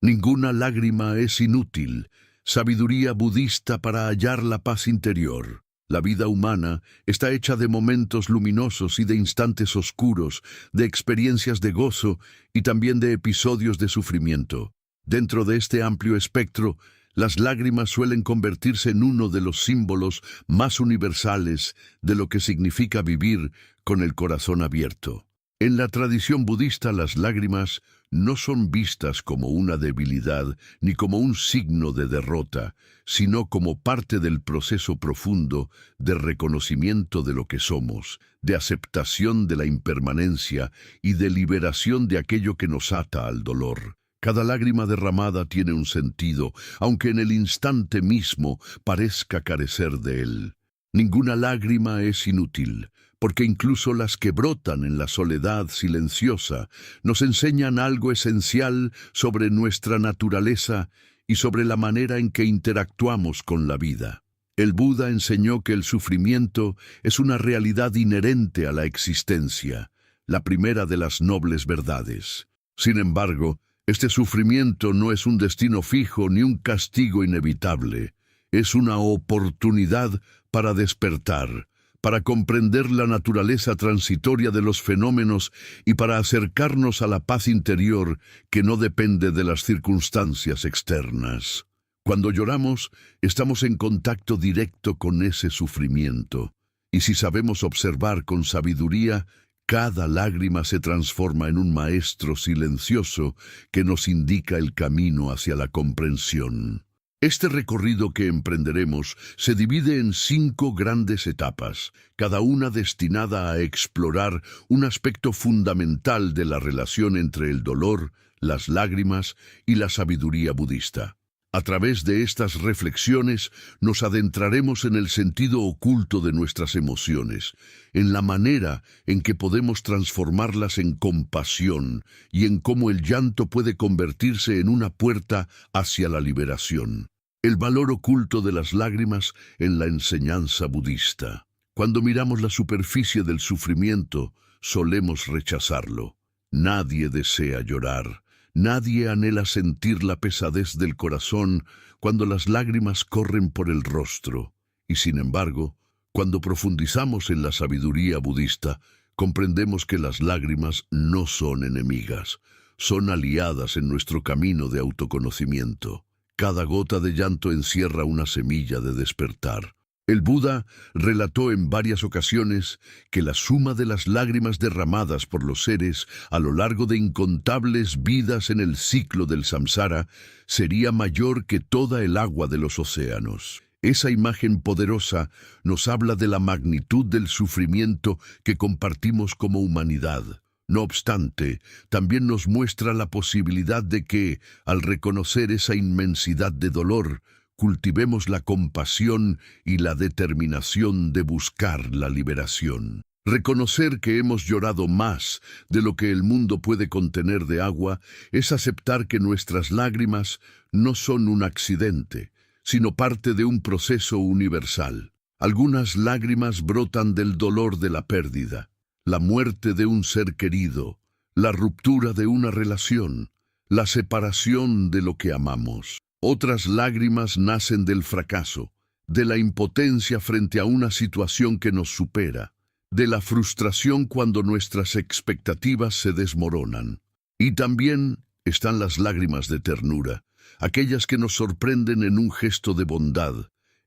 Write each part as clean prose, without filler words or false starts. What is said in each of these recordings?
Ninguna lágrima es inútil. Sabiduría budista para hallar la paz interior. La vida humana está hecha de momentos luminosos y de instantes oscuros, de experiencias de gozo y también de episodios de sufrimiento. Dentro de este amplio espectro, las lágrimas suelen convertirse en uno de los símbolos más universales de lo que significa vivir con el corazón abierto. En la tradición budista, las lágrimas no son vistas como una debilidad ni como un signo de derrota, sino como parte del proceso profundo de reconocimiento de lo que somos, de aceptación de la impermanencia y de liberación de aquello que nos ata al dolor. Cada lágrima derramada tiene un sentido, aunque en el instante mismo parezca carecer de él. Ninguna lágrima es inútil, porque incluso las que brotan en la soledad silenciosa nos enseñan algo esencial sobre nuestra naturaleza y sobre la manera en que interactuamos con la vida. El Buda enseñó que el sufrimiento es una realidad inherente a la existencia, la primera de las nobles verdades. Sin embargo, este sufrimiento no es un destino fijo ni un castigo inevitable. Es una oportunidad para despertar, para comprender la naturaleza transitoria de los fenómenos y para acercarnos a la paz interior que no depende de las circunstancias externas. Cuando lloramos, estamos en contacto directo con ese sufrimiento, y si sabemos observar con sabiduría, cada lágrima se transforma en un maestro silencioso que nos indica el camino hacia la comprensión. Este recorrido que emprenderemos se divide en 5 grandes etapas, cada una destinada a explorar un aspecto fundamental de la relación entre el dolor, las lágrimas y la sabiduría budista. A través de estas reflexiones nos adentraremos en el sentido oculto de nuestras emociones, en la manera en que podemos transformarlas en compasión y en cómo el llanto puede convertirse en una puerta hacia la liberación. El valor oculto de las lágrimas en la enseñanza budista. Cuando miramos la superficie del sufrimiento, solemos rechazarlo. Nadie desea llorar. Nadie anhela sentir la pesadez del corazón cuando las lágrimas corren por el rostro. Y sin embargo, cuando profundizamos en la sabiduría budista, comprendemos que las lágrimas no son enemigas, son aliadas en nuestro camino de autoconocimiento. Cada gota de llanto encierra una semilla de despertar. El Buda relató en varias ocasiones que la suma de las lágrimas derramadas por los seres a lo largo de incontables vidas en el ciclo del samsara sería mayor que toda el agua de los océanos. Esa imagen poderosa nos habla de la magnitud del sufrimiento que compartimos como humanidad. No obstante, también nos muestra la posibilidad de que, al reconocer esa inmensidad de dolor, cultivemos la compasión y la determinación de buscar la liberación. Reconocer que hemos llorado más de lo que el mundo puede contener de agua es aceptar que nuestras lágrimas no son un accidente, sino parte de un proceso universal. Algunas lágrimas brotan del dolor de la pérdida, la muerte de un ser querido, la ruptura de una relación, la separación de lo que amamos. Otras lágrimas nacen del fracaso, de la impotencia frente a una situación que nos supera, de la frustración cuando nuestras expectativas se desmoronan. Y también están las lágrimas de ternura, aquellas que nos sorprenden en un gesto de bondad,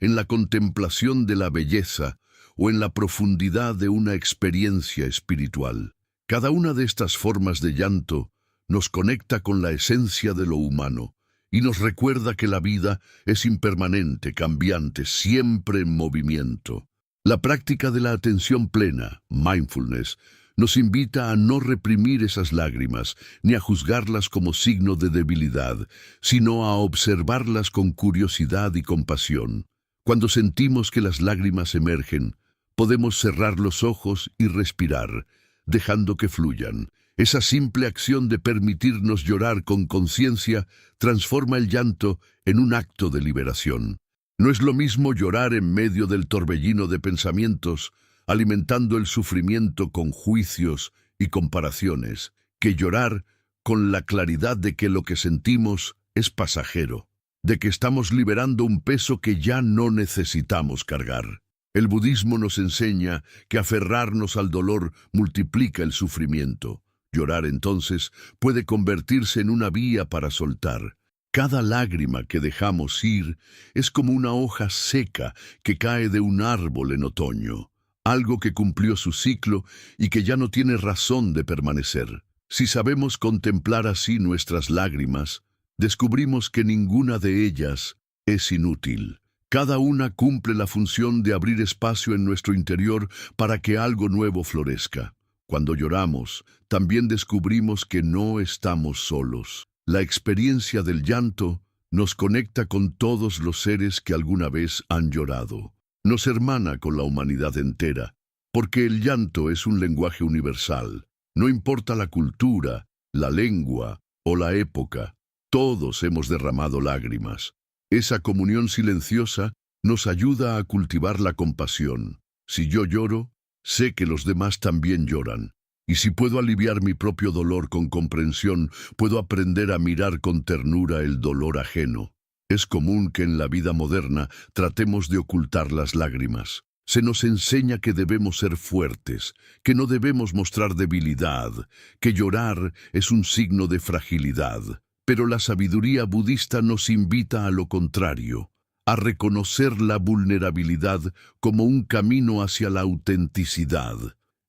en la contemplación de la belleza o en la profundidad de una experiencia espiritual. Cada una de estas formas de llanto nos conecta con la esencia de lo humano, y nos recuerda que la vida es impermanente, cambiante, siempre en movimiento. La práctica de la atención plena, mindfulness, nos invita a no reprimir esas lágrimas, ni a juzgarlas como signo de debilidad, sino a observarlas con curiosidad y compasión. Cuando sentimos que las lágrimas emergen, podemos cerrar los ojos y respirar, dejando que fluyan. Esa simple acción de permitirnos llorar con conciencia transforma el llanto en un acto de liberación. No es lo mismo llorar en medio del torbellino de pensamientos, alimentando el sufrimiento con juicios y comparaciones, que llorar con la claridad de que lo que sentimos es pasajero, de que estamos liberando un peso que ya no necesitamos cargar. El budismo nos enseña que aferrarnos al dolor multiplica el sufrimiento. Llorar, entonces, puede convertirse en una vía para soltar. Cada lágrima que dejamos ir es como una hoja seca que cae de un árbol en otoño, algo que cumplió su ciclo y que ya no tiene razón de permanecer. Si sabemos contemplar así nuestras lágrimas, descubrimos que ninguna de ellas es inútil. Cada una cumple la función de abrir espacio en nuestro interior para que algo nuevo florezca. Cuando lloramos, también descubrimos que no estamos solos. La experiencia del llanto nos conecta con todos los seres que alguna vez han llorado. Nos hermana con la humanidad entera, porque el llanto es un lenguaje universal. No importa la cultura, la lengua o la época, todos hemos derramado lágrimas. Esa comunión silenciosa nos ayuda a cultivar la compasión. Si yo lloro, sé que los demás también lloran. Y si puedo aliviar mi propio dolor con comprensión, puedo aprender a mirar con ternura el dolor ajeno. Es común que en la vida moderna tratemos de ocultar las lágrimas. Se nos enseña que debemos ser fuertes, que no debemos mostrar debilidad, que llorar es un signo de fragilidad. Pero la sabiduría budista nos invita a lo contrario, a reconocer la vulnerabilidad como un camino hacia la autenticidad.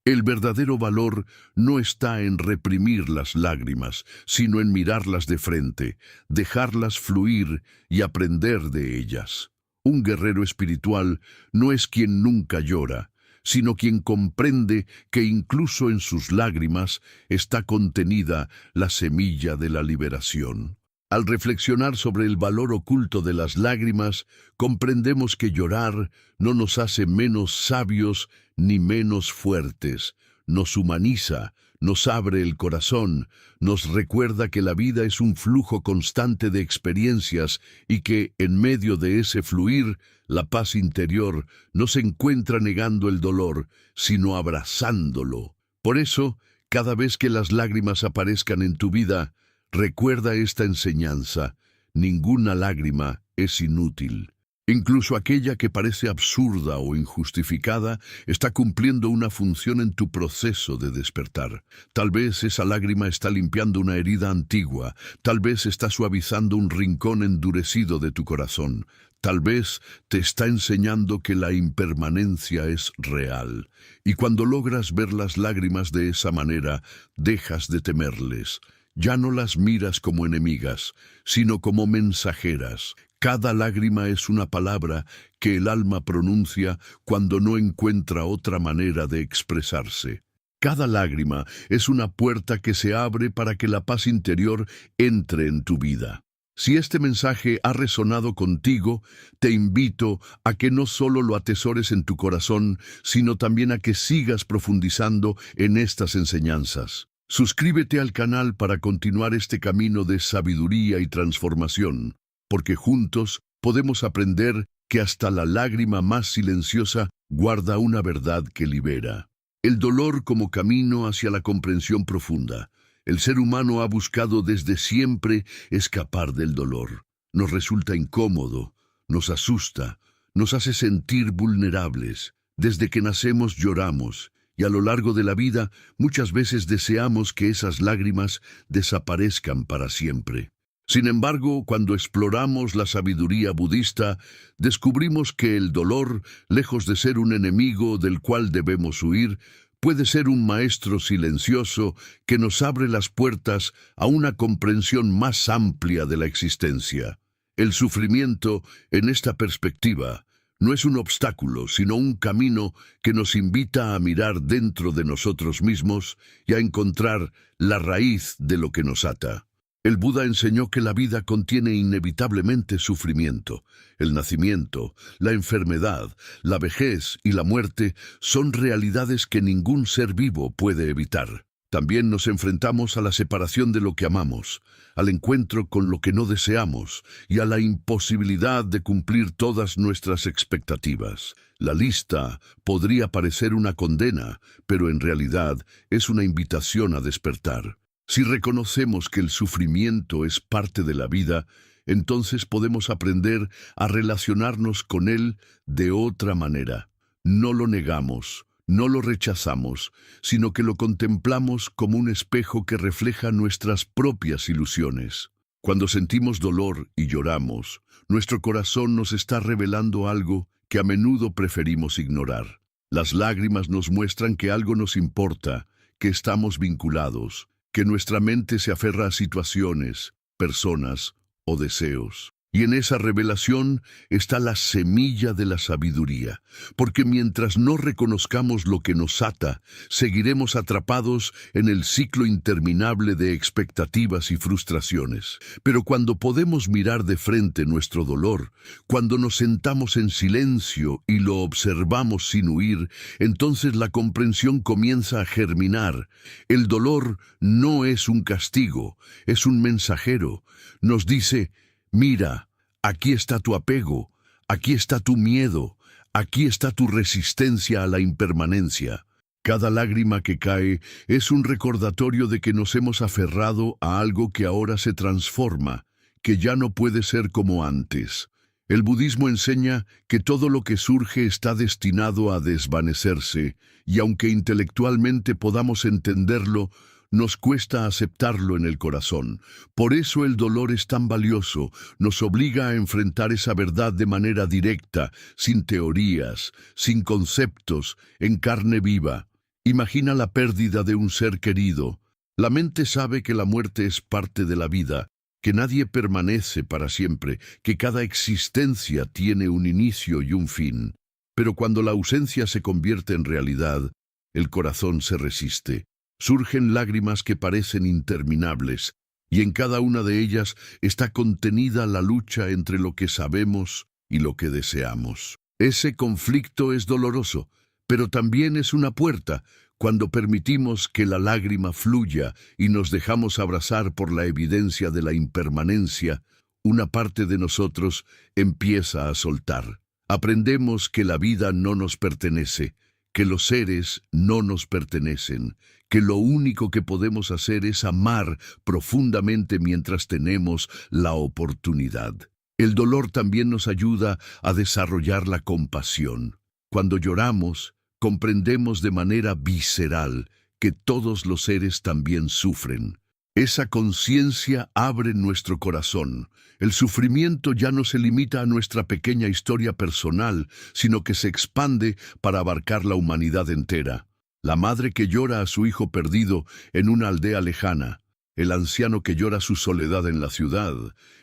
El verdadero valor no está en reprimir las lágrimas, sino en mirarlas de frente, dejarlas fluir y aprender de ellas. Un guerrero espiritual no es quien nunca llora, sino quien comprende que incluso en sus lágrimas está contenida la semilla de la liberación. Al reflexionar sobre el valor oculto de las lágrimas, comprendemos que llorar no nos hace menos sabios ni menos fuertes. Nos humaniza, nos abre el corazón, nos recuerda que la vida es un flujo constante de experiencias y que, en medio de ese fluir, la paz interior no se encuentra negando el dolor, sino abrazándolo. Por eso, cada vez que las lágrimas aparezcan en tu vida, recuerda esta enseñanza: ninguna lágrima es inútil. Incluso aquella que parece absurda o injustificada está cumpliendo una función en tu proceso de despertar. Tal vez esa lágrima está limpiando una herida antigua, tal vez está suavizando un rincón endurecido de tu corazón, tal vez te está enseñando que la impermanencia es real. Y cuando logras ver las lágrimas de esa manera, dejas de temerles. Ya no las miras como enemigas, sino como mensajeras. Cada lágrima es una palabra que el alma pronuncia cuando no encuentra otra manera de expresarse. Cada lágrima es una puerta que se abre para que la paz interior entre en tu vida. Si este mensaje ha resonado contigo, te invito a que no solo lo atesores en tu corazón, sino también a que sigas profundizando en estas enseñanzas. Suscríbete al canal para continuar este camino de sabiduría y transformación, porque juntos podemos aprender que hasta la lágrima más silenciosa guarda una verdad que libera. El dolor como camino hacia la comprensión profunda. El ser humano ha buscado desde siempre escapar del dolor. Nos resulta incómodo, nos asusta, nos hace sentir vulnerables. Desde que nacemos lloramos, y a lo largo de la vida muchas veces deseamos que esas lágrimas desaparezcan para siempre. Sin embargo, cuando exploramos la sabiduría budista, descubrimos que el dolor, lejos de ser un enemigo del cual debemos huir, puede ser un maestro silencioso que nos abre las puertas a una comprensión más amplia de la existencia. El sufrimiento, en esta perspectiva, no es un obstáculo, sino un camino que nos invita a mirar dentro de nosotros mismos y a encontrar la raíz de lo que nos ata. El Buda enseñó que la vida contiene inevitablemente sufrimiento. El nacimiento, la enfermedad, la vejez y la muerte son realidades que ningún ser vivo puede evitar. También nos enfrentamos a la separación de lo que amamos, al encuentro con lo que no deseamos y a la imposibilidad de cumplir todas nuestras expectativas. La lista podría parecer una condena, pero en realidad es una invitación a despertar. Si reconocemos que el sufrimiento es parte de la vida, entonces podemos aprender a relacionarnos con él de otra manera. No lo negamos, no lo rechazamos, sino que lo contemplamos como un espejo que refleja nuestras propias ilusiones. Cuando sentimos dolor y lloramos, nuestro corazón nos está revelando algo que a menudo preferimos ignorar. Las lágrimas nos muestran que algo nos importa, que estamos vinculados, que nuestra mente se aferra a situaciones, personas o deseos. Y en esa revelación está la semilla de la sabiduría, porque mientras no reconozcamos lo que nos ata, seguiremos atrapados en el ciclo interminable de expectativas y frustraciones. Pero cuando podemos mirar de frente nuestro dolor, cuando nos sentamos en silencio y lo observamos sin huir, entonces la comprensión comienza a germinar. El dolor no es un castigo, es un mensajero. Nos dice: mira, aquí está tu apego, aquí está tu miedo, aquí está tu resistencia a la impermanencia. Cada lágrima que cae es un recordatorio de que nos hemos aferrado a algo que ahora se transforma, que ya no puede ser como antes. El budismo enseña que todo lo que surge está destinado a desvanecerse, y aunque intelectualmente podamos entenderlo, nos cuesta aceptarlo en el corazón. Por eso el dolor es tan valioso, nos obliga a enfrentar esa verdad de manera directa, sin teorías, sin conceptos, en carne viva. Imagina la pérdida de un ser querido. La mente sabe que la muerte es parte de la vida, que nadie permanece para siempre, que cada existencia tiene un inicio y un fin. Pero cuando la ausencia se convierte en realidad, el corazón se resiste. Surgen lágrimas que parecen interminables, y en cada una de ellas está contenida la lucha entre lo que sabemos y lo que deseamos. Ese conflicto es doloroso, pero también es una puerta. Cuando permitimos que la lágrima fluya y nos dejamos abrazar por la evidencia de la impermanencia, una parte de nosotros empieza a soltar. Aprendemos que la vida no nos pertenece, que los seres no nos pertenecen, que lo único que podemos hacer es amar profundamente mientras tenemos la oportunidad. El dolor también nos ayuda a desarrollar la compasión. Cuando lloramos, comprendemos de manera visceral que todos los seres también sufren. Esa conciencia abre nuestro corazón. El sufrimiento ya no se limita a nuestra pequeña historia personal, sino que se expande para abarcar la humanidad entera. La madre que llora a su hijo perdido en una aldea lejana, el anciano que llora su soledad en la ciudad,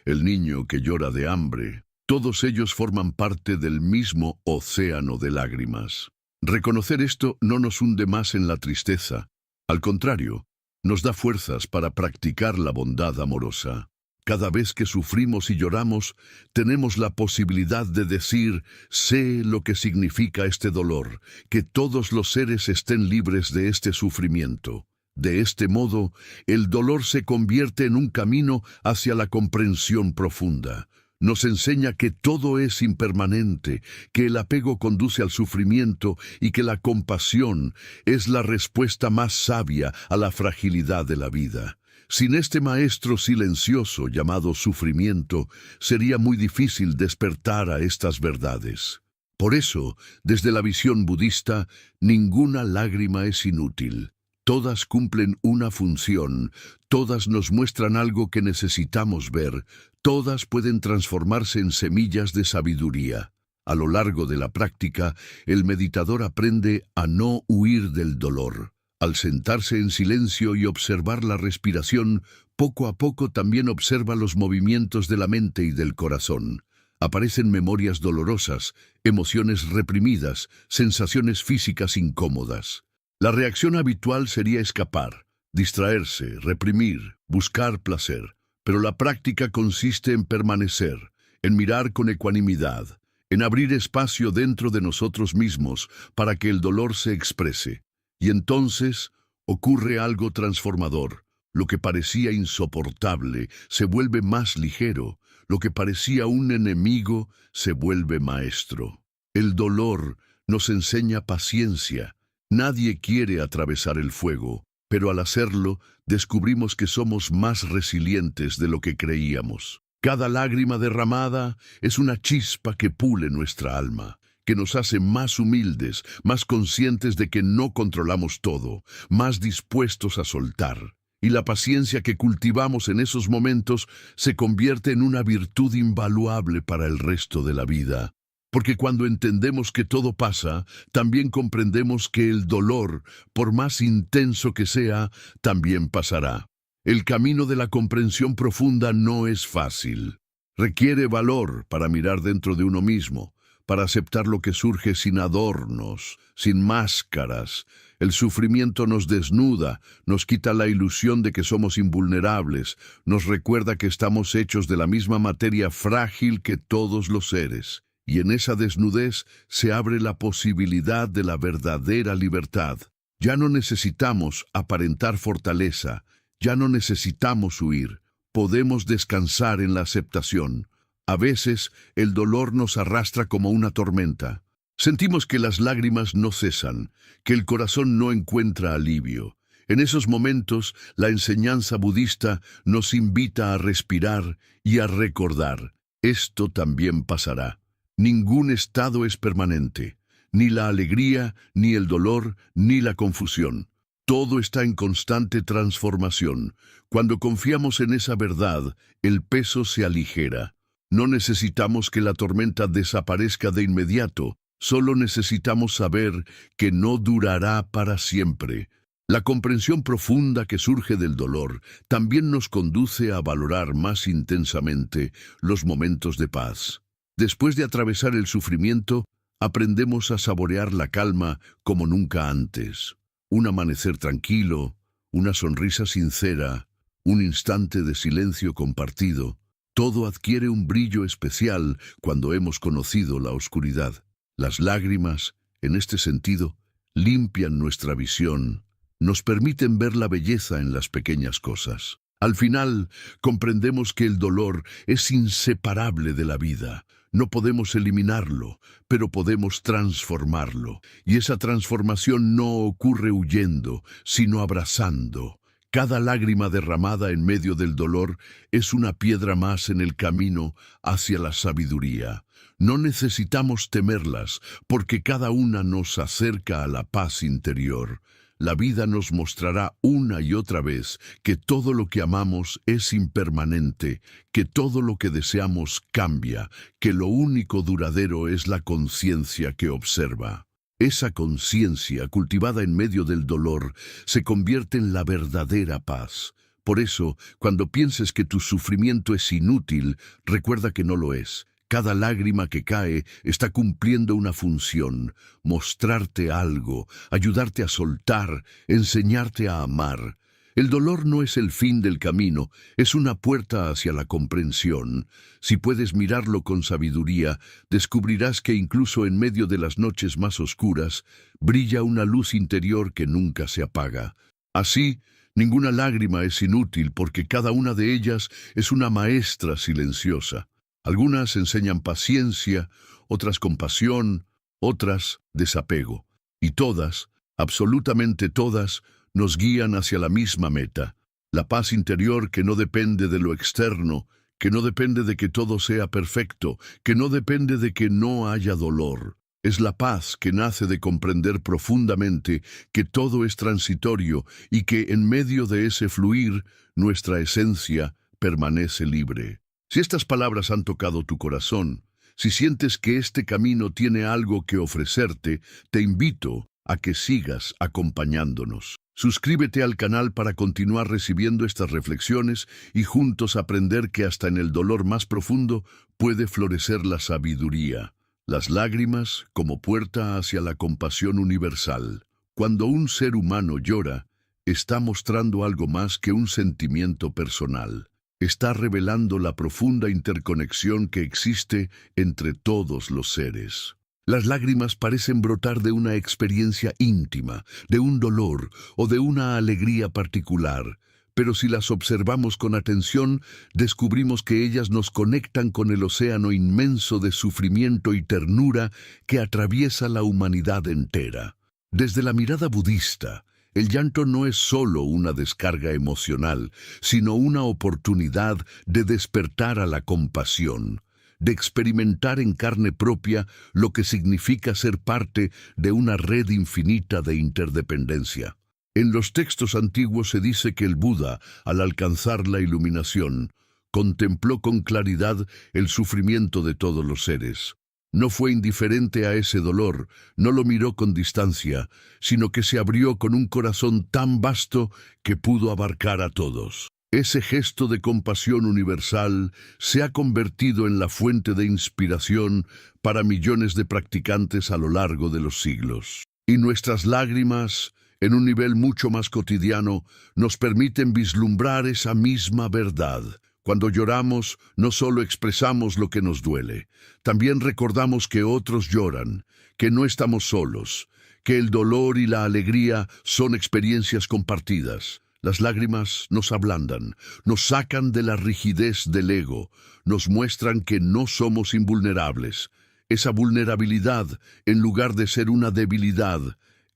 el niño que llora de hambre, todos ellos forman parte del mismo océano de lágrimas. Reconocer esto no nos hunde más en la tristeza. Al contrario, nos da fuerzas para practicar la bondad amorosa. Cada vez que sufrimos y lloramos, tenemos la posibilidad de decir: sé lo que significa este dolor, que todos los seres estén libres de este sufrimiento. De este modo, el dolor se convierte en un camino hacia la comprensión profunda. Nos enseña que todo es impermanente, que el apego conduce al sufrimiento y que la compasión es la respuesta más sabia a la fragilidad de la vida. Sin este maestro silencioso llamado sufrimiento, sería muy difícil despertar a estas verdades. Por eso, desde la visión budista, ninguna lágrima es inútil. Todas cumplen una función, todas nos muestran algo que necesitamos ver, todas pueden transformarse en semillas de sabiduría. A lo largo de la práctica, el meditador aprende a no huir del dolor. Al sentarse en silencio y observar la respiración, poco a poco también observa los movimientos de la mente y del corazón. Aparecen memorias dolorosas, emociones reprimidas, sensaciones físicas incómodas. La reacción habitual sería escapar, distraerse, reprimir, buscar placer. Pero la práctica consiste en permanecer, en mirar con ecuanimidad, en abrir espacio dentro de nosotros mismos para que el dolor se exprese. Y entonces ocurre algo transformador. Lo que parecía insoportable se vuelve más ligero. Lo que parecía un enemigo se vuelve maestro. El dolor nos enseña paciencia. Nadie quiere atravesar el fuego, pero al hacerlo, descubrimos que somos más resilientes de lo que creíamos. Cada lágrima derramada es una chispa que pule nuestra alma, que nos hace más humildes, más conscientes de que no controlamos todo, más dispuestos a soltar. Y la paciencia que cultivamos en esos momentos se convierte en una virtud invaluable para el resto de la vida. Porque cuando entendemos que todo pasa, también comprendemos que el dolor, por más intenso que sea, también pasará. El camino de la comprensión profunda no es fácil. Requiere valor para mirar dentro de uno mismo, para aceptar lo que surge sin adornos, sin máscaras. El sufrimiento nos desnuda, nos quita la ilusión de que somos invulnerables, nos recuerda que estamos hechos de la misma materia frágil que todos los seres. Y en esa desnudez se abre la posibilidad de la verdadera libertad. Ya no necesitamos aparentar fortaleza, ya no necesitamos huir, podemos descansar en la aceptación. A veces el dolor nos arrastra como una tormenta. Sentimos que las lágrimas no cesan, que el corazón no encuentra alivio. En esos momentos, la enseñanza budista nos invita a respirar y a recordar: esto también pasará. Ningún estado es permanente, ni la alegría, ni el dolor, ni la confusión. Todo está en constante transformación. Cuando confiamos en esa verdad, el peso se aligera. No necesitamos que la tormenta desaparezca de inmediato, solo necesitamos saber que no durará para siempre. La comprensión profunda que surge del dolor también nos conduce a valorar más intensamente los momentos de paz. Después de atravesar el sufrimiento, aprendemos a saborear la calma como nunca antes. Un amanecer tranquilo, una sonrisa sincera, un instante de silencio compartido. Todo adquiere un brillo especial cuando hemos conocido la oscuridad. Las lágrimas, en este sentido, limpian nuestra visión, nos permiten ver la belleza en las pequeñas cosas. Al final, comprendemos que el dolor es inseparable de la vida. No podemos eliminarlo, pero podemos transformarlo. Y esa transformación no ocurre huyendo, sino abrazando. Cada lágrima derramada en medio del dolor es una piedra más en el camino hacia la sabiduría. No necesitamos temerlas, porque cada una nos acerca a la paz interior. La vida nos mostrará una y otra vez que todo lo que amamos es impermanente, que todo lo que deseamos cambia, que lo único duradero es la conciencia que observa. Esa conciencia, cultivada en medio del dolor, se convierte en la verdadera paz. Por eso, cuando pienses que tu sufrimiento es inútil, recuerda que no lo es. Cada lágrima que cae está cumpliendo una función: mostrarte algo, ayudarte a soltar, enseñarte a amar. El dolor no es el fin del camino, es una puerta hacia la comprensión. Si puedes mirarlo con sabiduría, descubrirás que incluso en medio de las noches más oscuras, brilla una luz interior que nunca se apaga. Así, ninguna lágrima es inútil porque cada una de ellas es una maestra silenciosa. Algunas enseñan paciencia, otras compasión, otras desapego. Y todas, absolutamente todas, nos guían hacia la misma meta: la paz interior que no depende de lo externo, que no depende de que todo sea perfecto, que no depende de que no haya dolor. Es la paz que nace de comprender profundamente que todo es transitorio y que en medio de ese fluir, nuestra esencia permanece libre. Si estas palabras han tocado tu corazón, si sientes que este camino tiene algo que ofrecerte, te invito a que sigas acompañándonos. Suscríbete al canal para continuar recibiendo estas reflexiones y juntos aprender que hasta en el dolor más profundo puede florecer la sabiduría. Las lágrimas como puerta hacia la compasión universal. Cuando un ser humano llora, está mostrando algo más que un sentimiento personal. Está revelando la profunda interconexión que existe entre todos los seres. Las lágrimas parecen brotar de una experiencia íntima, de un dolor o de una alegría particular, pero si las observamos con atención, descubrimos que ellas nos conectan con el océano inmenso de sufrimiento y ternura que atraviesa la humanidad entera. Desde la mirada budista, El llanto no es solo una descarga emocional, sino una oportunidad de despertar a la compasión, de experimentar en carne propia lo que significa ser parte de una red infinita de interdependencia. En los textos antiguos se dice que el Buda, al alcanzar la iluminación, contempló con claridad el sufrimiento de todos los seres. No fue indiferente a ese dolor, no lo miró con distancia, sino que se abrió con un corazón tan vasto que pudo abarcar a todos. Ese gesto de compasión universal se ha convertido en la fuente de inspiración para millones de practicantes a lo largo de los siglos. Y nuestras lágrimas, en un nivel mucho más cotidiano, nos permiten vislumbrar esa misma verdad. Cuando lloramos, no solo expresamos lo que nos duele, también recordamos que otros lloran, que no estamos solos, que el dolor y la alegría son experiencias compartidas. Las lágrimas nos ablandan, nos sacan de la rigidez del ego, nos muestran que no somos invulnerables. Esa vulnerabilidad, en lugar de ser una debilidad,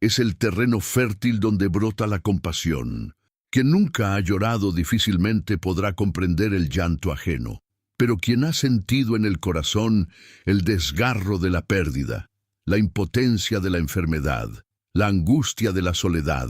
es el terreno fértil donde brota la compasión. Quien nunca ha llorado difícilmente podrá comprender el llanto ajeno, pero quien ha sentido en el corazón el desgarro de la pérdida, la impotencia de la enfermedad, la angustia de la soledad,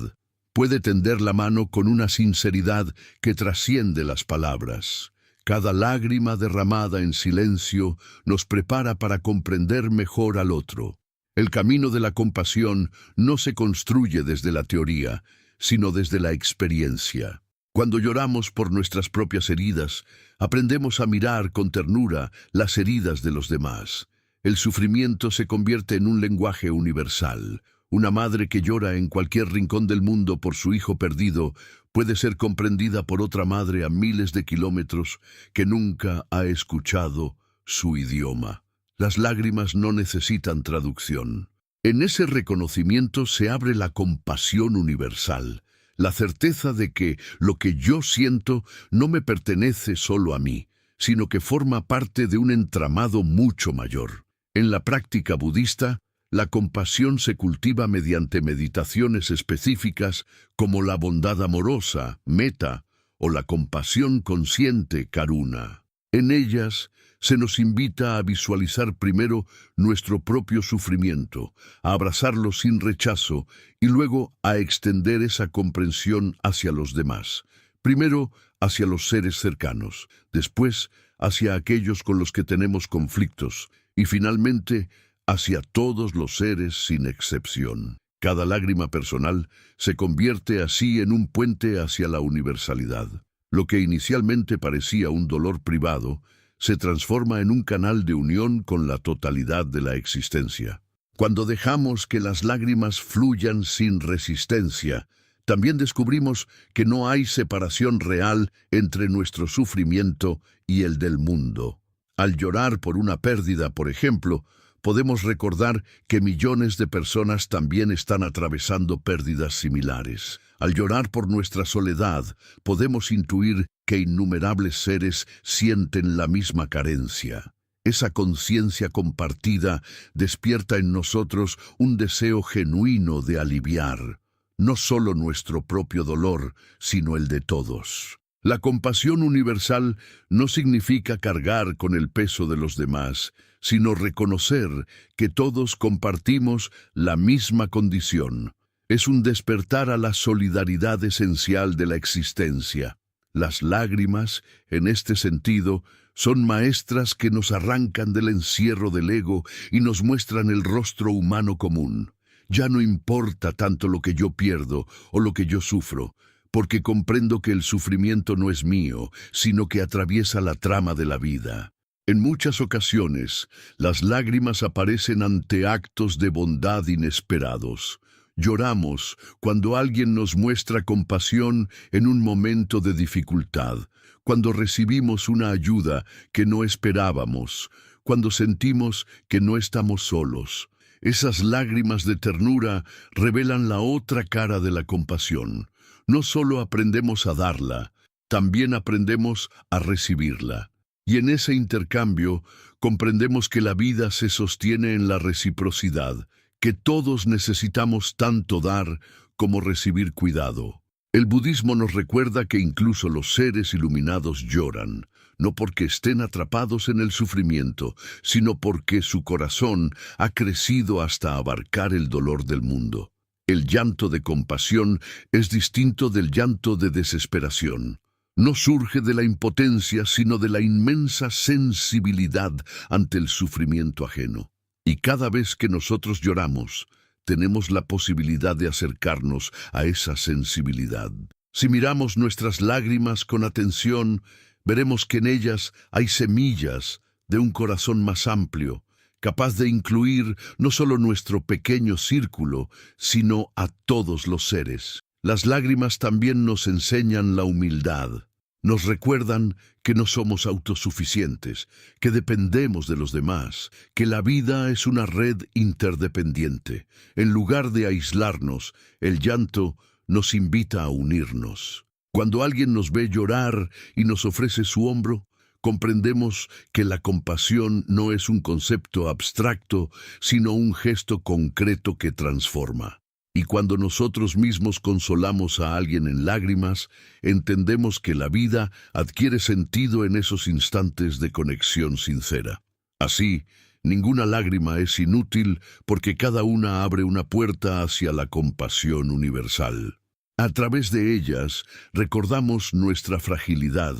puede tender la mano con una sinceridad que trasciende las palabras. Cada lágrima derramada en silencio nos prepara para comprender mejor al otro. El camino de la compasión no se construye desde la teoría, sino desde la experiencia. Cuando lloramos por nuestras propias heridas, aprendemos a mirar con ternura las heridas de los demás. El sufrimiento se convierte en un lenguaje universal. Una madre que llora en cualquier rincón del mundo por su hijo perdido puede ser comprendida por otra madre a miles de kilómetros que nunca ha escuchado su idioma. Las lágrimas no necesitan traducción. En ese reconocimiento se abre la compasión universal, la certeza de que lo que yo siento no me pertenece solo a mí, sino que forma parte de un entramado mucho mayor. En la práctica budista, la compasión se cultiva mediante meditaciones específicas como la bondad amorosa, metta, o la compasión consciente, karuna. En ellas, se nos invita a visualizar primero nuestro propio sufrimiento, a abrazarlo sin rechazo y luego a extender esa comprensión hacia los demás. Primero hacia los seres cercanos, después hacia aquellos con los que tenemos conflictos y finalmente hacia todos los seres sin excepción. Cada lágrima personal se convierte así en un puente hacia la universalidad. Lo que inicialmente parecía un dolor privado se transforma en un canal de unión con la totalidad de la existencia. Cuando dejamos que las lágrimas fluyan sin resistencia, también descubrimos que no hay separación real entre nuestro sufrimiento y el del mundo. Al llorar por una pérdida, por ejemplo, podemos recordar que millones de personas también están atravesando pérdidas similares. Al llorar por nuestra soledad, podemos intuir que innumerables seres sienten la misma carencia. Esa conciencia compartida despierta en nosotros un deseo genuino de aliviar, no solo nuestro propio dolor, sino el de todos. La compasión universal no significa cargar con el peso de los demás, sino reconocer que todos compartimos la misma condición. Es un despertar a la solidaridad esencial de la existencia. Las lágrimas, en este sentido, son maestras que nos arrancan del encierro del ego y nos muestran el rostro humano común. Ya no importa tanto lo que yo pierdo o lo que yo sufro, porque comprendo que el sufrimiento no es mío, sino que atraviesa la trama de la vida. En muchas ocasiones, las lágrimas aparecen ante actos de bondad inesperados. Lloramos cuando alguien nos muestra compasión en un momento de dificultad, cuando recibimos una ayuda que no esperábamos, cuando sentimos que no estamos solos. Esas lágrimas de ternura revelan la otra cara de la compasión. No solo aprendemos a darla, también aprendemos a recibirla. Y en ese intercambio comprendemos que la vida se sostiene en la reciprocidad, que todos necesitamos tanto dar como recibir cuidado. El budismo nos recuerda que incluso los seres iluminados lloran, no porque estén atrapados en el sufrimiento, sino porque su corazón ha crecido hasta abarcar el dolor del mundo. El llanto de compasión es distinto del llanto de desesperación. No surge de la impotencia, sino de la inmensa sensibilidad ante el sufrimiento ajeno. Y cada vez que nosotros lloramos, tenemos la posibilidad de acercarnos a esa sensibilidad. Si miramos nuestras lágrimas con atención, veremos que en ellas hay semillas de un corazón más amplio, capaz de incluir no solo nuestro pequeño círculo, sino a todos los seres. Las lágrimas también nos enseñan la humildad. Nos recuerdan que no somos autosuficientes, que dependemos de los demás, que la vida es una red interdependiente. En lugar de aislarnos, el llanto nos invita a unirnos. Cuando alguien nos ve llorar y nos ofrece su hombro, comprendemos que la compasión no es un concepto abstracto, sino un gesto concreto que transforma. Y cuando nosotros mismos consolamos a alguien en lágrimas, entendemos que la vida adquiere sentido en esos instantes de conexión sincera. Así, ninguna lágrima es inútil porque cada una abre una puerta hacia la compasión universal. A través de ellas, recordamos nuestra fragilidad,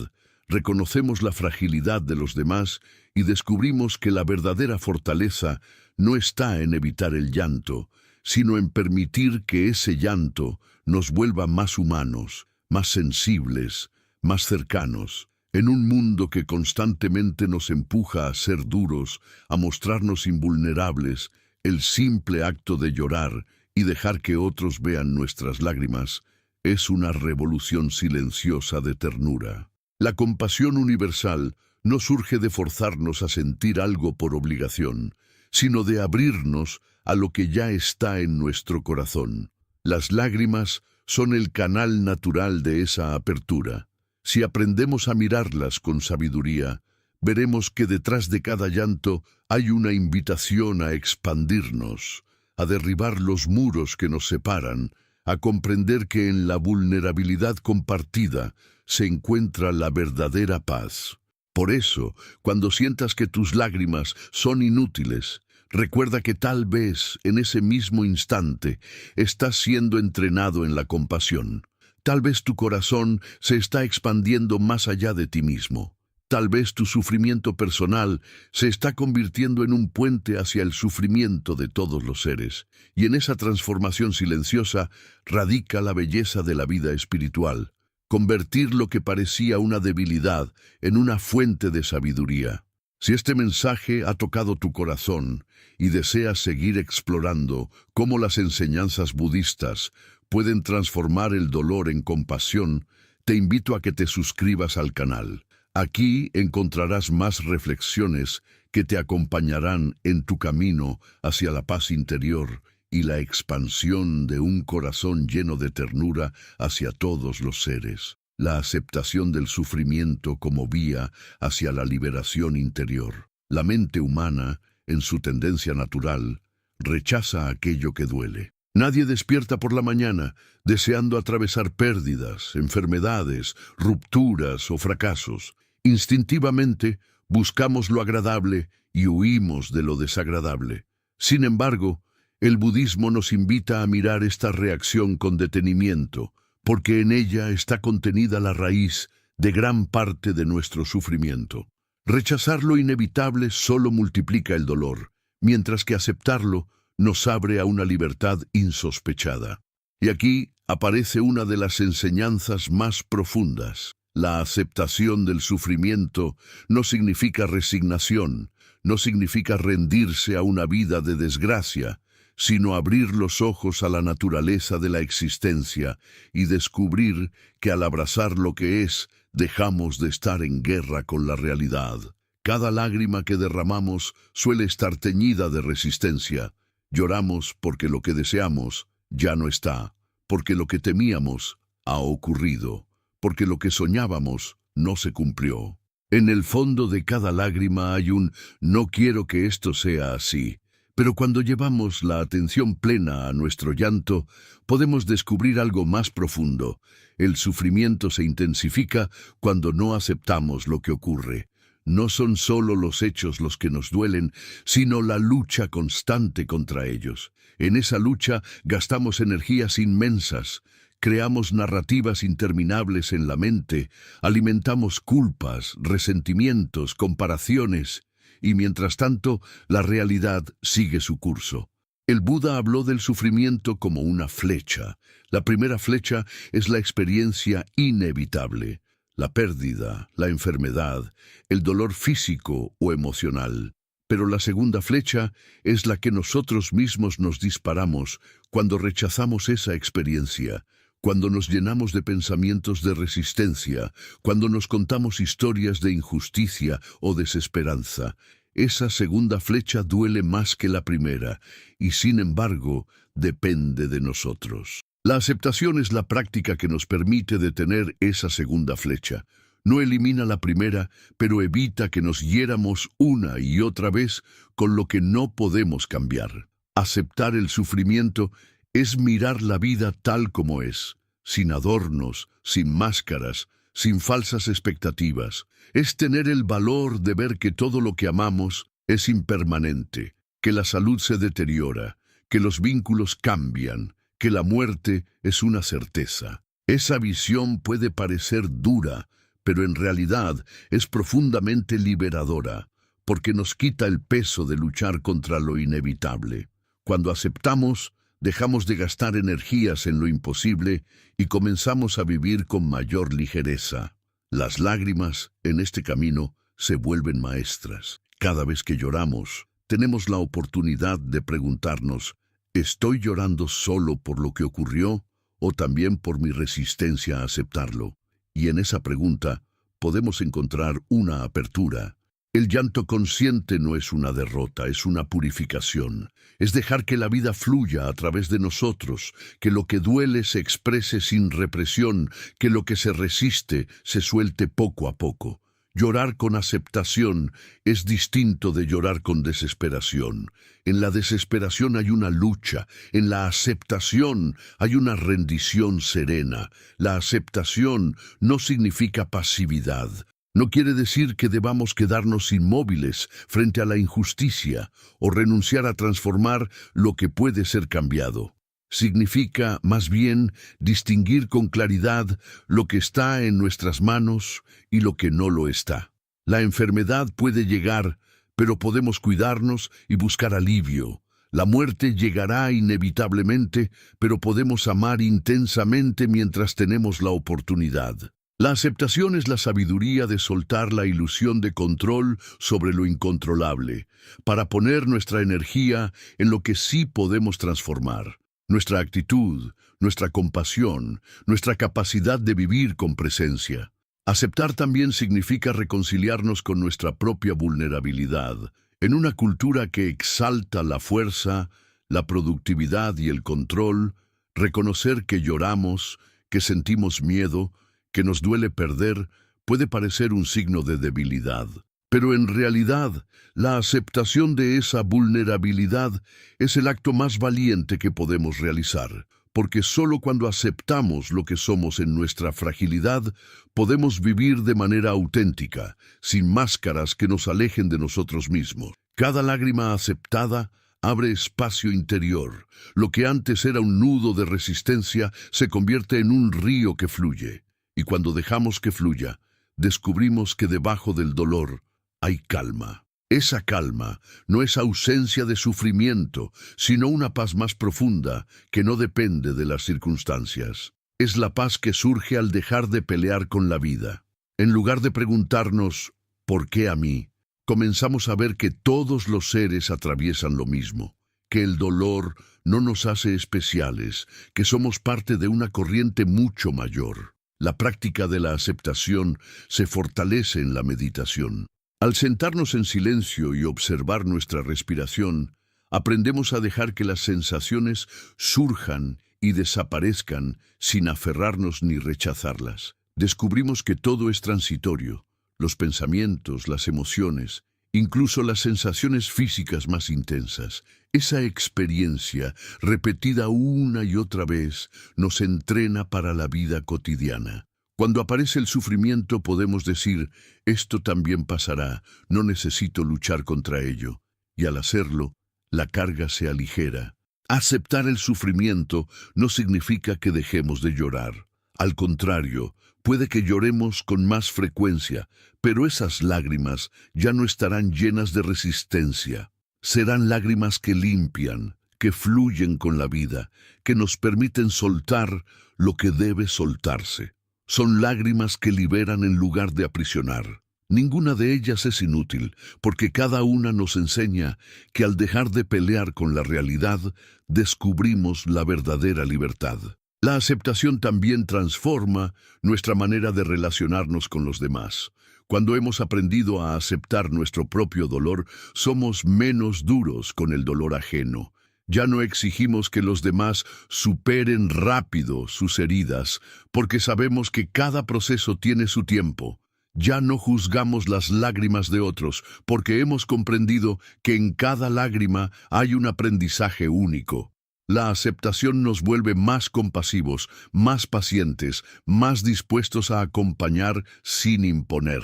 reconocemos la fragilidad de los demás y descubrimos que la verdadera fortaleza no está en evitar el llanto, sino en permitir que ese llanto nos vuelva más humanos, más sensibles, más cercanos. En un mundo que constantemente nos empuja a ser duros, a mostrarnos invulnerables, el simple acto de llorar y dejar que otros vean nuestras lágrimas es una revolución silenciosa de ternura. La compasión universal no surge de forzarnos a sentir algo por obligación, sino de abrirnos a lo que ya está en nuestro corazón. Las lágrimas son el canal natural de esa apertura. Si aprendemos a mirarlas con sabiduría, veremos que detrás de cada llanto hay una invitación a expandirnos, a derribar los muros que nos separan, a comprender que en la vulnerabilidad compartida se encuentra la verdadera paz. Por eso, cuando sientas que tus lágrimas son inútiles, recuerda que tal vez en ese mismo instante estás siendo entrenado en la compasión. Tal vez tu corazón se está expandiendo más allá de ti mismo. Tal vez tu sufrimiento personal se está convirtiendo en un puente hacia el sufrimiento de todos los seres. Y en esa transformación silenciosa radica la belleza de la vida espiritual. Convertir lo que parecía una debilidad en una fuente de sabiduría. Si este mensaje ha tocado tu corazón y deseas seguir explorando cómo las enseñanzas budistas pueden transformar el dolor en compasión, te invito a que te suscribas al canal. Aquí encontrarás más reflexiones que te acompañarán en tu camino hacia la paz interior y la expansión de un corazón lleno de ternura hacia todos los seres. La aceptación del sufrimiento como vía hacia la liberación interior. La mente humana, en su tendencia natural, rechaza aquello que duele. Nadie despierta por la mañana deseando atravesar pérdidas, enfermedades, rupturas o fracasos. Instintivamente buscamos lo agradable y huimos de lo desagradable. Sin embargo, el budismo nos invita a mirar esta reacción con detenimiento, porque en ella está contenida la raíz de gran parte de nuestro sufrimiento. Rechazar lo inevitable solo multiplica el dolor, mientras que aceptarlo nos abre a una libertad insospechada. Y aquí aparece una de las enseñanzas más profundas. La aceptación del sufrimiento no significa resignación, no significa rendirse a una vida de desgracia, sino abrir los ojos a la naturaleza de la existencia y descubrir que al abrazar lo que es, dejamos de estar en guerra con la realidad. Cada lágrima que derramamos suele estar teñida de resistencia. Lloramos porque lo que deseamos ya no está, porque lo que temíamos ha ocurrido, porque lo que soñábamos no se cumplió. En el fondo de cada lágrima hay un «no quiero que esto sea así», Pero cuando llevamos la atención plena a nuestro llanto, podemos descubrir algo más profundo. El sufrimiento se intensifica cuando no aceptamos lo que ocurre. No son solo los hechos los que nos duelen, sino la lucha constante contra ellos. En esa lucha gastamos energías inmensas, creamos narrativas interminables en la mente, alimentamos culpas, resentimientos, comparaciones, y mientras tanto, la realidad sigue su curso. El Buda habló del sufrimiento como una flecha. La primera flecha es la experiencia inevitable, la pérdida, la enfermedad, el dolor físico o emocional. Pero la segunda flecha es la que nosotros mismos nos disparamos cuando rechazamos esa experiencia, cuando nos llenamos de pensamientos de resistencia, cuando nos contamos historias de injusticia o desesperanza. Esa segunda flecha duele más que la primera, y sin embargo, depende de nosotros. La aceptación es la práctica que nos permite detener esa segunda flecha. No elimina la primera, pero evita que nos hiéramos una y otra vez con lo que no podemos cambiar. Aceptar el sufrimiento es mirar la vida tal como es, sin adornos, sin máscaras, sin falsas expectativas. Es tener el valor de ver que todo lo que amamos es impermanente, que la salud se deteriora, que los vínculos cambian, que la muerte es una certeza. Esa visión puede parecer dura, pero en realidad es profundamente liberadora, porque nos quita el peso de luchar contra lo inevitable. Cuando aceptamos, dejamos de gastar energías en lo imposible y comenzamos a vivir con mayor ligereza. Las lágrimas, en este camino, se vuelven maestras. Cada vez que lloramos, tenemos la oportunidad de preguntarnos, ¿estoy llorando solo por lo que ocurrió o también por mi resistencia a aceptarlo? Y en esa pregunta podemos encontrar una apertura. El llanto consciente no es una derrota, es una purificación. Es dejar que la vida fluya a través de nosotros, que lo que duele se exprese sin represión, que lo que se resiste se suelte poco a poco. Llorar con aceptación es distinto de llorar con desesperación. En la desesperación hay una lucha, en la aceptación hay una rendición serena. La aceptación no significa pasividad. No quiere decir que debamos quedarnos inmóviles frente a la injusticia o renunciar a transformar lo que puede ser cambiado. Significa, más bien, distinguir con claridad lo que está en nuestras manos y lo que no lo está. La enfermedad puede llegar, pero podemos cuidarnos y buscar alivio. La muerte llegará inevitablemente, pero podemos amar intensamente mientras tenemos la oportunidad. La aceptación es la sabiduría de soltar la ilusión de control sobre lo incontrolable, para poner nuestra energía en lo que sí podemos transformar. Nuestra actitud, nuestra compasión, nuestra capacidad de vivir con presencia. Aceptar también significa reconciliarnos con nuestra propia vulnerabilidad. En una cultura que exalta la fuerza, la productividad y el control, reconocer que lloramos, que sentimos miedo, que nos duele perder, puede parecer un signo de debilidad. Pero en realidad, la aceptación de esa vulnerabilidad es el acto más valiente que podemos realizar, porque solo cuando aceptamos lo que somos en nuestra fragilidad, podemos vivir de manera auténtica, sin máscaras que nos alejen de nosotros mismos. Cada lágrima aceptada abre espacio interior. Lo que antes era un nudo de resistencia se convierte en un río que fluye. Y cuando dejamos que fluya, descubrimos que debajo del dolor hay calma. Esa calma no es ausencia de sufrimiento, sino una paz más profunda que no depende de las circunstancias. Es la paz que surge al dejar de pelear con la vida. En lugar de preguntarnos, ¿por qué a mí?, comenzamos a ver que todos los seres atraviesan lo mismo, que el dolor no nos hace especiales, que somos parte de una corriente mucho mayor. La práctica de la aceptación se fortalece en la meditación. Al sentarnos en silencio y observar nuestra respiración, aprendemos a dejar que las sensaciones surjan y desaparezcan sin aferrarnos ni rechazarlas. Descubrimos que todo es transitorio, los pensamientos, las emociones, incluso las sensaciones físicas más intensas. Esa experiencia, repetida una y otra vez, nos entrena para la vida cotidiana. Cuando aparece el sufrimiento podemos decir, esto también pasará, no necesito luchar contra ello. Y al hacerlo, la carga se aligera. Aceptar el sufrimiento no significa que dejemos de llorar. Al contrario, puede que lloremos con más frecuencia, pero esas lágrimas ya no estarán llenas de resistencia. Serán lágrimas que limpian, que fluyen con la vida, que nos permiten soltar lo que debe soltarse. Son lágrimas que liberan en lugar de aprisionar. Ninguna de ellas es inútil, porque cada una nos enseña que al dejar de pelear con la realidad, descubrimos la verdadera libertad. La aceptación también transforma nuestra manera de relacionarnos con los demás. Cuando hemos aprendido a aceptar nuestro propio dolor, somos menos duros con el dolor ajeno. Ya no exigimos que los demás superen rápido sus heridas, porque sabemos que cada proceso tiene su tiempo. Ya no juzgamos las lágrimas de otros, porque hemos comprendido que en cada lágrima hay un aprendizaje único. La aceptación nos vuelve más compasivos, más pacientes, más dispuestos a acompañar sin imponer.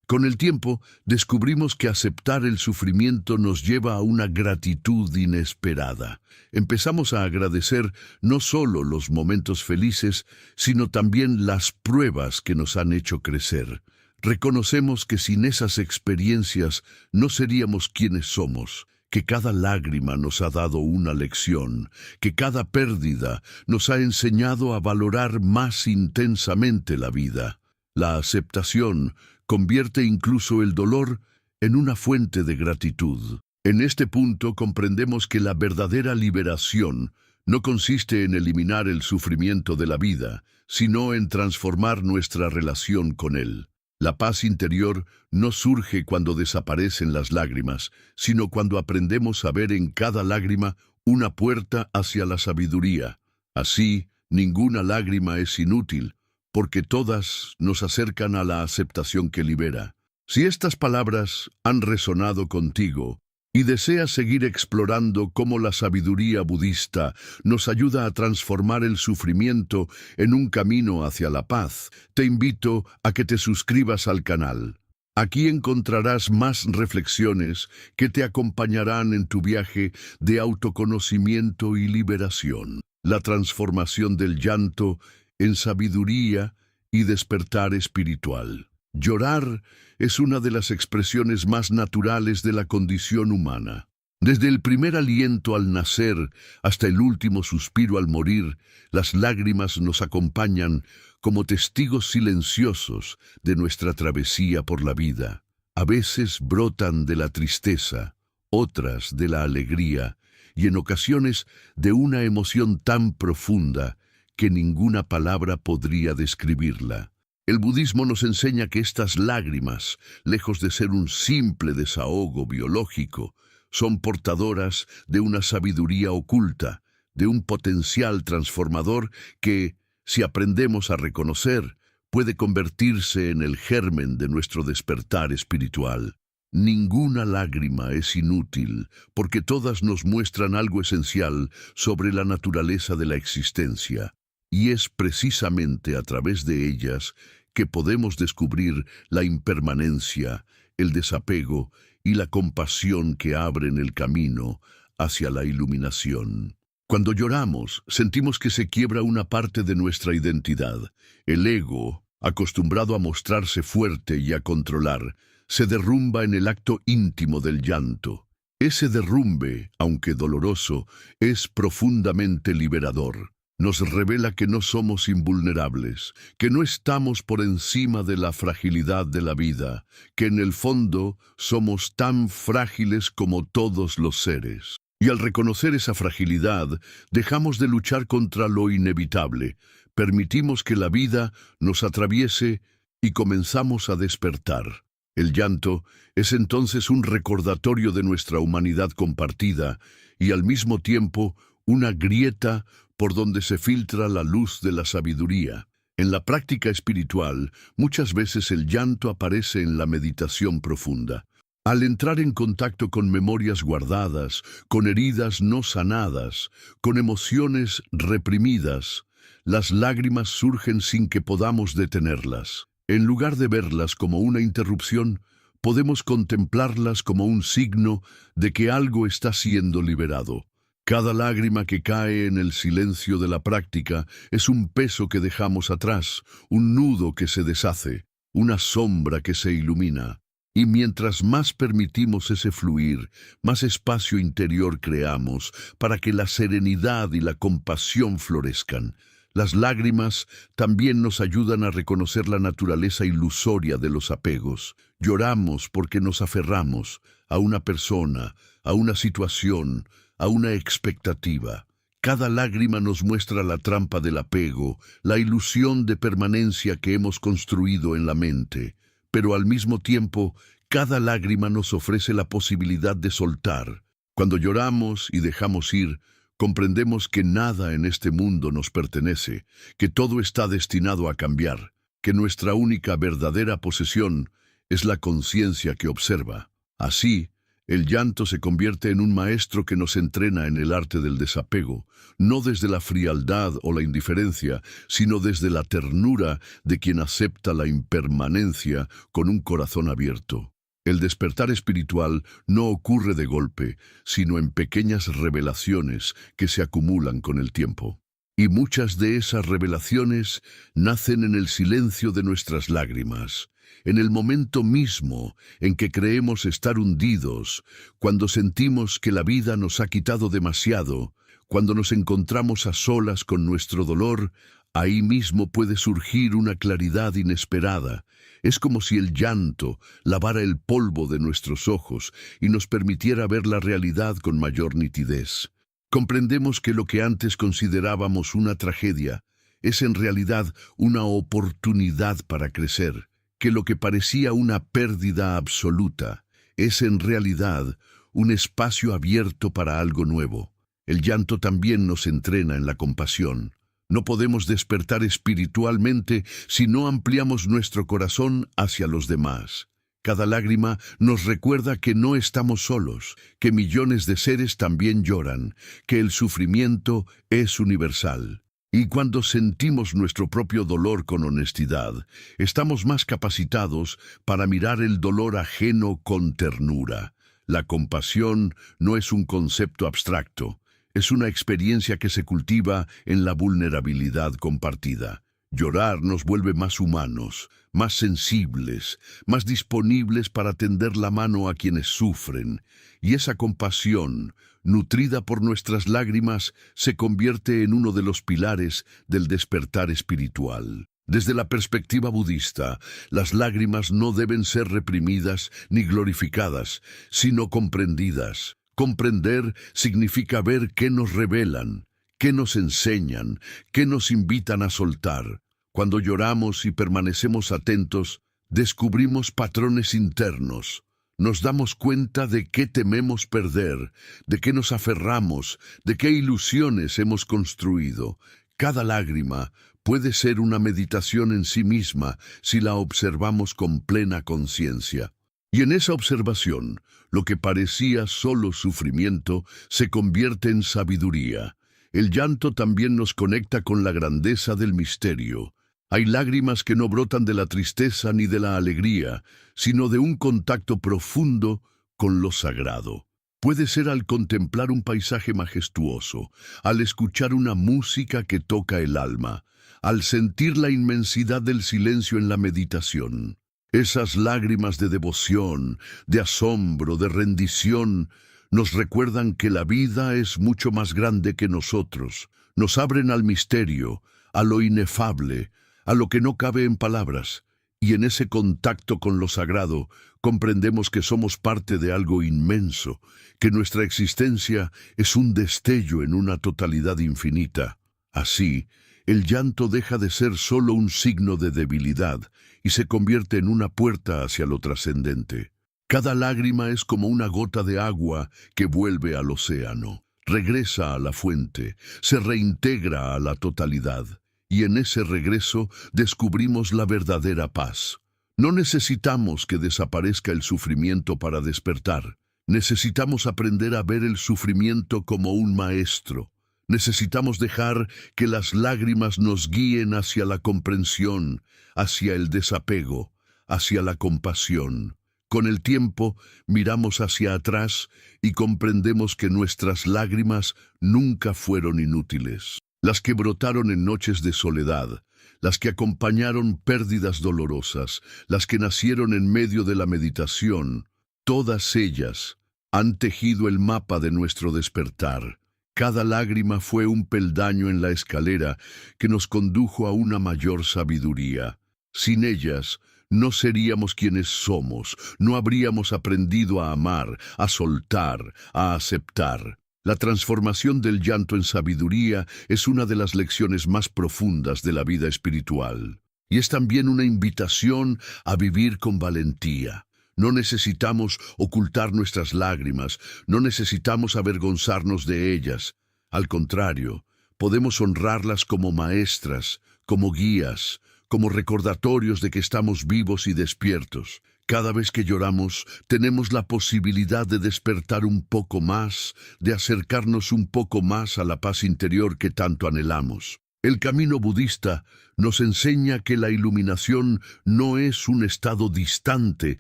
Con el tiempo, descubrimos que aceptar el sufrimiento nos lleva a una gratitud inesperada. Empezamos a agradecer no solo los momentos felices, sino también las pruebas que nos han hecho crecer. Reconocemos que sin esas experiencias no seríamos quienes somos, que cada lágrima nos ha dado una lección, que cada pérdida nos ha enseñado a valorar más intensamente la vida. La aceptación convierte incluso el dolor en una fuente de gratitud. En este punto comprendemos que la verdadera liberación no consiste en eliminar el sufrimiento de la vida, sino en transformar nuestra relación con él. La paz interior no surge cuando desaparecen las lágrimas, sino cuando aprendemos a ver en cada lágrima una puerta hacia la sabiduría. Así, ninguna lágrima es inútil, porque todas nos acercan a la aceptación que libera. Si estas palabras han resonado contigo y deseas seguir explorando cómo la sabiduría budista nos ayuda a transformar el sufrimiento en un camino hacia la paz, te invito a que te suscribas al canal. Aquí encontrarás más reflexiones que te acompañarán en tu viaje de autoconocimiento y liberación. La transformación del llanto en sabiduría y despertar espiritual. Llorar es una de las expresiones más naturales de la condición humana. Desde el primer aliento al nacer hasta el último suspiro al morir, las lágrimas nos acompañan como testigos silenciosos de nuestra travesía por la vida. A veces brotan de la tristeza, otras de la alegría, y en ocasiones de una emoción tan profunda que ninguna palabra podría describirla. El budismo nos enseña que estas lágrimas, lejos de ser un simple desahogo biológico, son portadoras de una sabiduría oculta, de un potencial transformador que, si aprendemos a reconocer, puede convertirse en el germen de nuestro despertar espiritual. Ninguna lágrima es inútil, porque todas nos muestran algo esencial sobre la naturaleza de la existencia, y es precisamente a través de ellas que podemos descubrir la impermanencia, el desapego y la compasión que abren el camino hacia la iluminación. Cuando lloramos, sentimos que se quiebra una parte de nuestra identidad. El ego, acostumbrado a mostrarse fuerte y a controlar, se derrumba en el acto íntimo del llanto. Ese derrumbe, aunque doloroso, es profundamente liberador. Nos revela que no somos invulnerables, que no estamos por encima de la fragilidad de la vida, que en el fondo somos tan frágiles como todos los seres. Y al reconocer esa fragilidad, dejamos de luchar contra lo inevitable, permitimos que la vida nos atraviese y comenzamos a despertar. El llanto es entonces un recordatorio de nuestra humanidad compartida y al mismo tiempo una grieta por donde se filtra la luz de la sabiduría. En la práctica espiritual, muchas veces el llanto aparece en la meditación profunda. Al entrar en contacto con memorias guardadas, con heridas no sanadas, con emociones reprimidas, las lágrimas surgen sin que podamos detenerlas. En lugar de verlas como una interrupción, podemos contemplarlas como un signo de que algo está siendo liberado. Cada lágrima que cae en el silencio de la práctica es un peso que dejamos atrás, un nudo que se deshace, una sombra que se ilumina. Y mientras más permitimos ese fluir, más espacio interior creamos para que la serenidad y la compasión florezcan. Las lágrimas también nos ayudan a reconocer la naturaleza ilusoria de los apegos. Lloramos porque nos aferramos a una persona, a una situación, a una expectativa. Cada lágrima nos muestra la trampa del apego, la ilusión de permanencia que hemos construido en la mente. Pero al mismo tiempo, cada lágrima nos ofrece la posibilidad de soltar. Cuando lloramos y dejamos ir, comprendemos que nada en este mundo nos pertenece, que todo está destinado a cambiar, que nuestra única verdadera posesión es la conciencia que observa. Así, el llanto se convierte en un maestro que nos entrena en el arte del desapego, no desde la frialdad o la indiferencia, sino desde la ternura de quien acepta la impermanencia con un corazón abierto. El despertar espiritual no ocurre de golpe, sino en pequeñas revelaciones que se acumulan con el tiempo. Y muchas de esas revelaciones nacen en el silencio de nuestras lágrimas, en el momento mismo en que creemos estar hundidos, cuando sentimos que la vida nos ha quitado demasiado, cuando nos encontramos a solas con nuestro dolor, ahí mismo puede surgir una claridad inesperada. Es como si el llanto lavara el polvo de nuestros ojos y nos permitiera ver la realidad con mayor nitidez. Comprendemos que lo que antes considerábamos una tragedia es en realidad una oportunidad para crecer, que lo que parecía una pérdida absoluta es en realidad un espacio abierto para algo nuevo. El llanto también nos entrena en la compasión. No podemos despertar espiritualmente si no ampliamos nuestro corazón hacia los demás. Cada lágrima nos recuerda que no estamos solos, que millones de seres también lloran, que el sufrimiento es universal. Y cuando sentimos nuestro propio dolor con honestidad, estamos más capacitados para mirar el dolor ajeno con ternura. La compasión no es un concepto abstracto, es una experiencia que se cultiva en la vulnerabilidad compartida. Llorar nos vuelve más humanos, más sensibles, más disponibles para tender la mano a quienes sufren, y esa compasión, nutrida por nuestras lágrimas, se convierte en uno de los pilares del despertar espiritual. Desde la perspectiva budista, las lágrimas no deben ser reprimidas ni glorificadas, sino comprendidas. Comprender significa ver qué nos revelan, qué nos enseñan, qué nos invitan a soltar. Cuando lloramos y permanecemos atentos, descubrimos patrones internos. Nos damos cuenta de qué tememos perder, de qué nos aferramos, de qué ilusiones hemos construido. Cada lágrima puede ser una meditación en sí misma si la observamos con plena conciencia. Y en esa observación, lo que parecía solo sufrimiento se convierte en sabiduría. El llanto también nos conecta con la grandeza del misterio. Hay lágrimas que no brotan de la tristeza ni de la alegría, sino de un contacto profundo con lo sagrado. Puede ser al contemplar un paisaje majestuoso, al escuchar una música que toca el alma, al sentir la inmensidad del silencio en la meditación. Esas lágrimas de devoción, de asombro, de rendición, nos recuerdan que la vida es mucho más grande que nosotros. Nos abren al misterio, a lo inefable, a lo que no cabe en palabras. Y en ese contacto con lo sagrado, comprendemos que somos parte de algo inmenso, que nuestra existencia es un destello en una totalidad infinita. Así, el llanto deja de ser solo un signo de debilidad y se convierte en una puerta hacia lo trascendente. Cada lágrima es como una gota de agua que vuelve al océano, regresa a la fuente, se reintegra a la totalidad, y en ese regreso descubrimos la verdadera paz. No necesitamos que desaparezca el sufrimiento para despertar. Necesitamos aprender a ver el sufrimiento como un maestro. Necesitamos dejar que las lágrimas nos guíen hacia la comprensión, hacia el desapego, hacia la compasión. Con el tiempo, miramos hacia atrás y comprendemos que nuestras lágrimas nunca fueron inútiles. Las que brotaron en noches de soledad, las que acompañaron pérdidas dolorosas, las que nacieron en medio de la meditación, todas ellas han tejido el mapa de nuestro despertar. Cada lágrima fue un peldaño en la escalera que nos condujo a una mayor sabiduría. Sin ellas, no seríamos quienes somos, no habríamos aprendido a amar, a soltar, a aceptar. La transformación del llanto en sabiduría es una de las lecciones más profundas de la vida espiritual. Y es también una invitación a vivir con valentía. No necesitamos ocultar nuestras lágrimas, no necesitamos avergonzarnos de ellas. Al contrario, podemos honrarlas como maestras, como guías, como recordatorios de que estamos vivos y despiertos. Cada vez que lloramos, tenemos la posibilidad de despertar un poco más, de acercarnos un poco más a la paz interior que tanto anhelamos. El camino budista nos enseña que la iluminación no es un estado distante,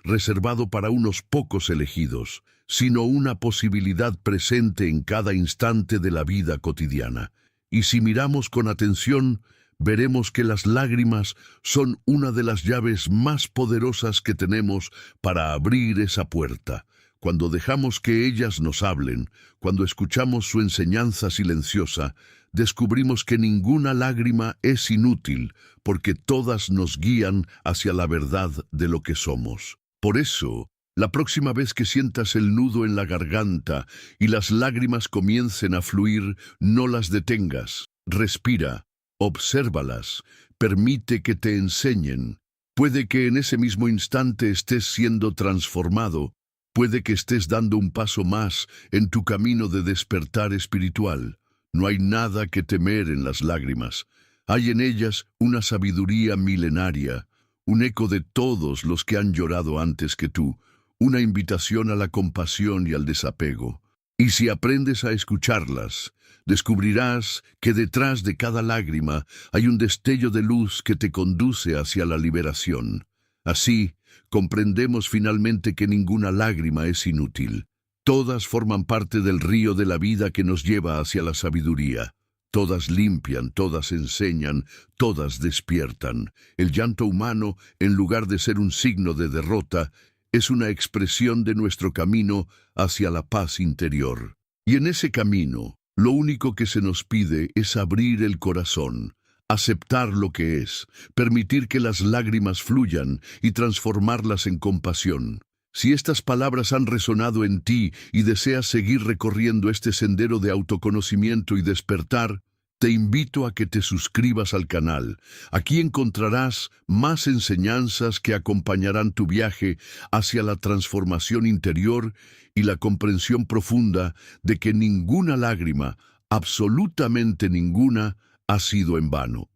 reservado para unos pocos elegidos, sino una posibilidad presente en cada instante de la vida cotidiana. Y si miramos con atención, veremos que las lágrimas son una de las llaves más poderosas que tenemos para abrir esa puerta. Cuando dejamos que ellas nos hablen, cuando escuchamos su enseñanza silenciosa, descubrimos que ninguna lágrima es inútil, porque todas nos guían hacia la verdad de lo que somos. Por eso, la próxima vez que sientas el nudo en la garganta y las lágrimas comiencen a fluir, no las detengas. Respira. Obsérvalas, permite que te enseñen. Puede que en ese mismo instante estés siendo transformado, puede que estés dando un paso más en tu camino de despertar espiritual. No hay nada que temer en las lágrimas. Hay en ellas una sabiduría milenaria, un eco de todos los que han llorado antes que tú, una invitación a la compasión y al desapego. Y si aprendes a escucharlas, descubrirás que detrás de cada lágrima hay un destello de luz que te conduce hacia la liberación. Así, comprendemos finalmente que ninguna lágrima es inútil. Todas forman parte del río de la vida que nos lleva hacia la sabiduría. Todas limpian, todas enseñan, todas despiertan. El llanto humano, en lugar de ser un signo de derrota, es una expresión de nuestro camino hacia la paz interior. Y en ese camino, lo único que se nos pide es abrir el corazón, aceptar lo que es, permitir que las lágrimas fluyan y transformarlas en compasión. Si estas palabras han resonado en ti y deseas seguir recorriendo este sendero de autoconocimiento y despertar, te invito a que te suscribas al canal. Aquí encontrarás más enseñanzas que acompañarán tu viaje hacia la transformación interior y la comprensión profunda de que ninguna lágrima, absolutamente ninguna, ha sido en vano.